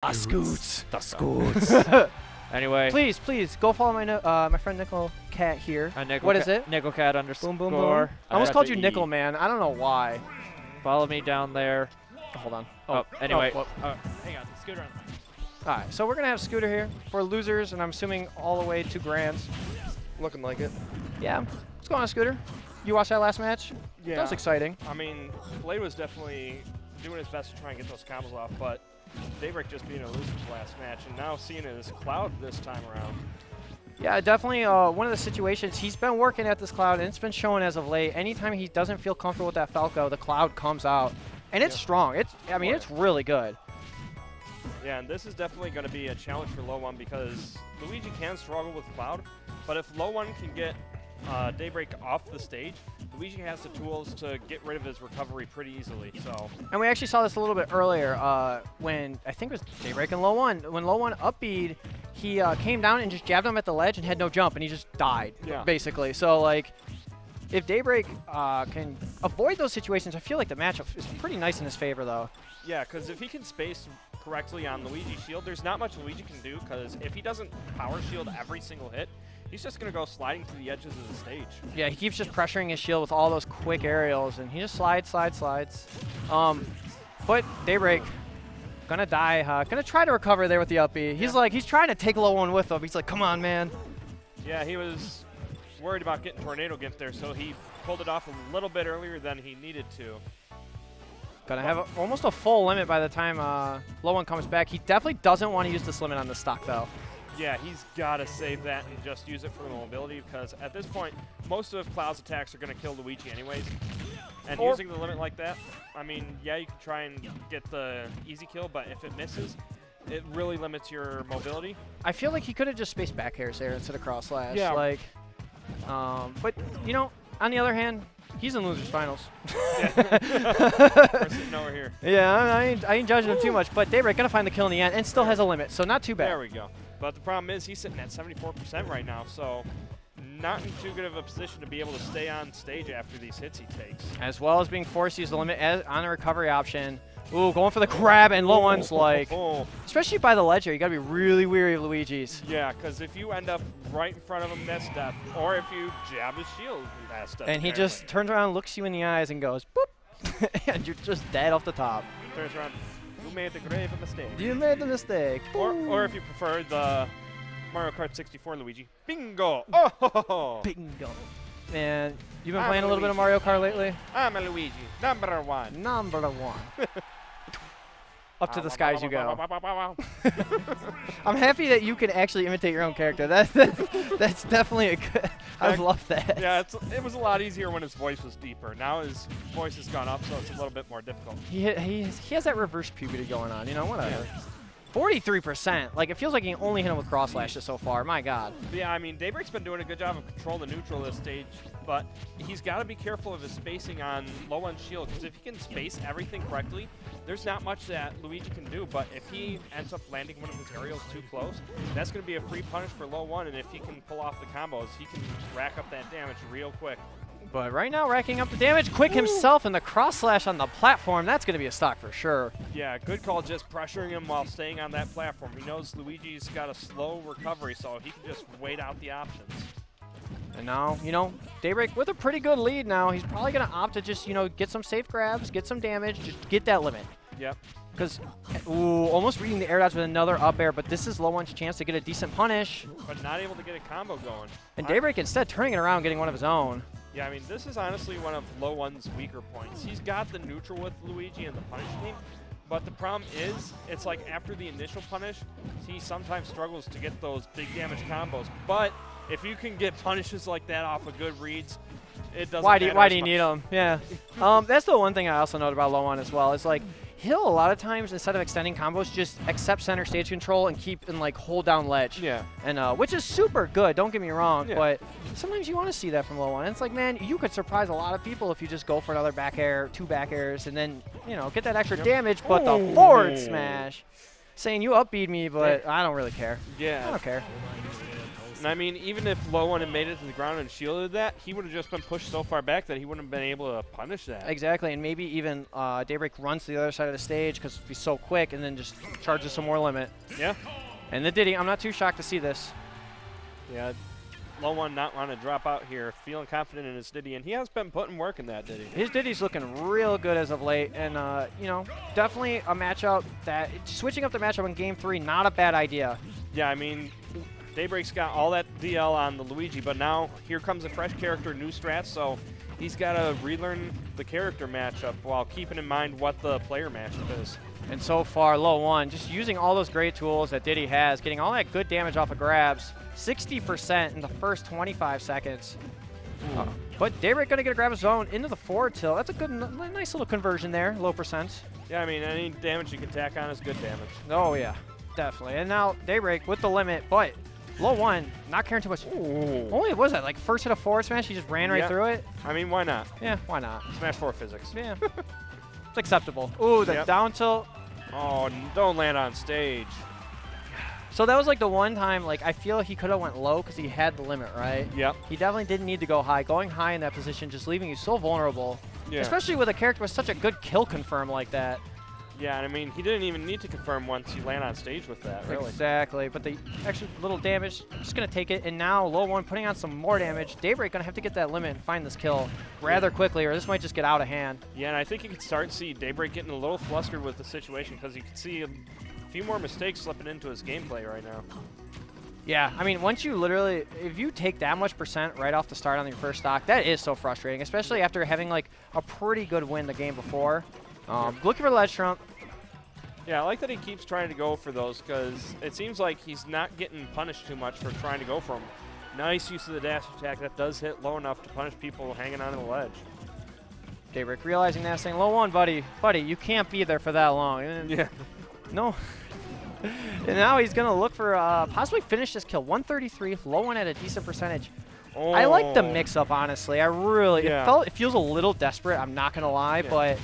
The scoots. The scoots. Anyway. Please, go follow my my friend Nickel Cat here. What is it? Nickel Cat underscore. Boom, boom, boom. I almost called you Nickel Man. I don't know why. Follow me down there. Hold on. Oh, anyway. Hang on, Scooter on the mic. All right, so we're going to have Scooter here for losers, and I'm assuming all the way to grands. Looking like it. Yeah. What's going on, Scooter? You watched that last match? Yeah. That was exciting. I mean, Blade was definitely doing his best to try and get those combos off, but Daybreak just being a loser's last match, and now seeing it as Cloud this time around. Yeah, definitely one of the situations. He's been working at this Cloud, and it's been showing as of late. Anytime he doesn't feel comfortable with that Falco, the Cloud comes out. And it's strong. I mean, it's really good. Yeah, and this is definitely going to be a challenge for LOE1 because Luigi can struggle with Cloud, but if LOE1 can get Daybreak off the stage, Luigi has the tools to get rid of his recovery pretty easily. So. And we actually saw this a little bit earlier when, I think it was Daybreak and LOE1. When LOE1 up-beat, he came down and just jabbed him at the ledge and had no jump, and he just died, basically. So, like, if Daybreak can avoid those situations, I feel like the matchup is pretty nice in his favor, though. Yeah, because if he can space correctly on Luigi's shield, there's not much Luigi can do, because if he doesn't power shield every single hit, he's just going to go sliding to the edges of the stage. Yeah, he keeps just pressuring his shield with all those quick aerials, and he just slides. But Daybreak, gonna die, gonna try to recover there with the up B. He's like, he's trying to take LOE1 with him. He's like, come on, man. Yeah, he was worried about getting Tornado Gimp there, so he pulled it off a little bit earlier than he needed to. Gonna have almost a full limit by the time LOE1 comes back. He definitely doesn't want to use this limit on the stock, though. Yeah, he's got to save that and just use it for the mobility, because at this point, most of Cloud's attacks are going to kill Luigi anyways. And using the limit like that, I mean, yeah, you can try and get the easy kill, but if it misses, it really limits your mobility. I feel like he could have just spaced back airs there instead of cross slash. Yeah. Like, but, you know, on the other hand, he's in losers finals. We're sitting over here. Yeah, I ain't judging him too much, but Daybreak gonna find the kill in the end and still has a limit, so not too bad. There we go. But the problem is he's sitting at 74% right now, so not in too good of a position to be able to stay on stage after these hits he takes. As well as being forced to use the limit on a recovery option. Ooh, going for the grab, and LOE1's like, especially by the ledge here, you gotta be really weary of Luigi's. Yeah, because if you end up right in front of him, that's death. Or if you jab his shield, that's death. And he just turns around, looks you in the eyes, and goes, boop, and you're just dead off the top. Turns around, you made the grave mistake. You made the mistake. Or if you prefer the Mario Kart 64 Luigi, bingo! Oh! Bingo. And you've been playing a little bit of Mario Kart lately? I'm a Luigi, number one. Number one. Up to the skies you go. I'm happy that you can actually imitate your own character. That's definitely a good. I love that. Yeah, it was a lot easier when his voice was deeper. Now his voice has gone up, so it's a little bit more difficult. He has that reverse puberty going on. You know, whatever. Yeah. 43%. Like, it feels like he can only hit him with cross slashes so far. My God. Yeah, I mean, Daybreak's been doing a good job of controlling the neutral this stage, but he's got to be careful of his spacing on LOE1's shield, because if he can space everything correctly, there's not much that Luigi can do, but if he ends up landing one of his aerials too close, that's going to be a free punish for LOE1, and if he can pull off the combos, he can rack up that damage real quick. But right now, racking up the damage, Quick himself, and the cross slash on the platform, that's going to be a stock for sure. Yeah, good call, just pressuring him while staying on that platform. He knows Luigi's got a slow recovery, so he can just wait out the options. And now, you know, Daybreak with a pretty good lead now. He's probably going to opt to just, you know, get some safe grabs, get some damage, just get that limit. Yep. Because, ooh, almost reading the air dodge with another up air, but this is LOE1's chance to get a decent punish. But not able to get a combo going. And Daybreak instead turning it around, getting one of his own. Yeah, I mean, this is honestly one of LOE1's weaker points. He's got the neutral with Luigi and the punish team, but the problem is, it's like after the initial punish, he sometimes struggles to get those big damage combos. But if you can get punishes like that off of good reads, it doesn't matter. Why do you need them? Yeah. That's the one thing I also note about LOE1 as well. It's like, he'll a lot of times, instead of extending combos, just accept center stage control and keep and like hold down ledge. Yeah. And which is super good, don't get me wrong, but sometimes you want to see that from LOE1. And it's like, man, you could surprise a lot of people if you just go for another back air, 2 back airs, and then, you know, get that extra damage, but the forward smash. Saying you upbeat me, but I don't really care. Yeah. I don't care. And I mean, even if LOE1 had made it to the ground and shielded that, he would have just been pushed so far back that he wouldn't have been able to punish that. Exactly, and maybe even Daybreak runs to the other side of the stage because he's so quick and then just charges some more limit. Yeah. And the Diddy, I'm not too shocked to see this. Yeah. LOE1 not want to drop out here, feeling confident in his Diddy, and he has been putting work in that Diddy. His Diddy's looking real good as of late, and you know, definitely a matchup that switching up the matchup in Game 3, not a bad idea. Yeah, I mean, Daybreak's got all that DL on the Luigi, but now here comes a fresh character, new strats, so he's got to relearn the character matchup while keeping in mind what the player matchup is. And so far, LOE1 just using all those great tools that Diddy has, getting all that good damage off of grabs, 60% in the first 25 seconds. But Daybreak going to get a grab of zone into the forward tilt. That's a good, nice little conversion there, low percent. Yeah, I mean, any damage you can tack on is good damage. Oh, yeah, definitely. And now Daybreak with the limit, but LOE1 not caring too much. Ooh. Only, what was that, like first hit of forward smash? He just ran right through it? I mean, why not? Yeah, why not? Smash 4 physics. Yeah. It's acceptable. Ooh, the down tilt. Oh, don't land on stage. So that was like the one time, like, I feel he could have went low because he had the limit, right? Yep. He definitely didn't need to go high. Going high in that position just leaving you so vulnerable. Yeah. Especially with a character with such a good kill confirm like that. Yeah, and I mean, he didn't even need to confirm once you land on stage with that, really. Exactly, but the extra little damage, just going to take it. And now LOE1 putting on some more damage. Daybreak going to have to get that limit and find this kill rather quickly, or this might just get out of hand. Yeah, and I think you can start to see Daybreak getting a little flustered with the situation because you can see a few more mistakes slipping into his gameplay right now. Yeah, I mean, once you literally, if you take that much percent right off the start on your first stock, that is so frustrating, especially after having like a pretty good win the game before. Looking for the ledge trump. Yeah, I like that he keeps trying to go for those because it seems like he's not getting punished too much for trying to go for them. Nice use of the dash attack. That does hit low enough to punish people hanging onto the ledge. Daybreak realizing that, saying, LOE1, buddy, you can't be there for that long. And yeah. No. And now he's going to look for possibly finish this kill. 133, LOE1 at a decent percentage. Oh. I like the mix-up, honestly. I really, it feels a little desperate, I'm not going to lie, but...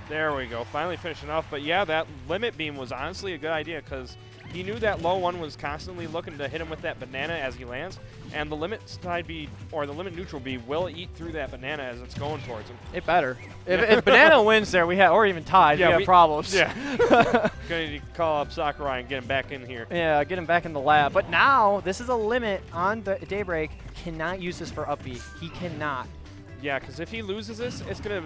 There we go, finally finishing off. But yeah, that limit beam was honestly a good idea because he knew that LOE1 was constantly looking to hit him with that banana as he lands, and the limit side B or the limit neutral B will eat through that banana as it's going towards him. It better. If banana wins there, we have, or even tied, we have problems. Yeah. Gonna need to call up Sakurai and get him back in here. Yeah, get him back in the lab. But now this is a limit on the Daybreak. Cannot use this for up B. He cannot. Yeah, because if he loses this, it's gonna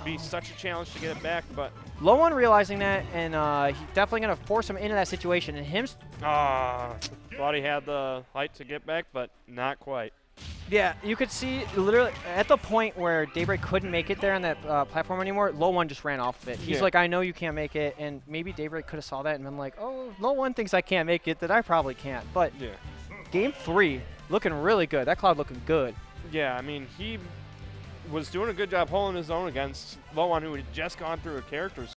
be such a challenge to get it back. But LOE1 realizing that, and he's definitely going to force him into that situation. And him... thought he had the height to get back, but not quite. Yeah, you could see literally at the point where Daybreak couldn't make it there on that platform anymore, LOE1 just ran off of it. He's like, I know you can't make it, and maybe Daybreak could have saw that and been like, oh, LOE1 thinks I can't make it, that I probably can't. But Game 3, looking really good. That Cloud looking good. Yeah, I mean, he was doing a good job holding his own against LOE1, who had just gone through a character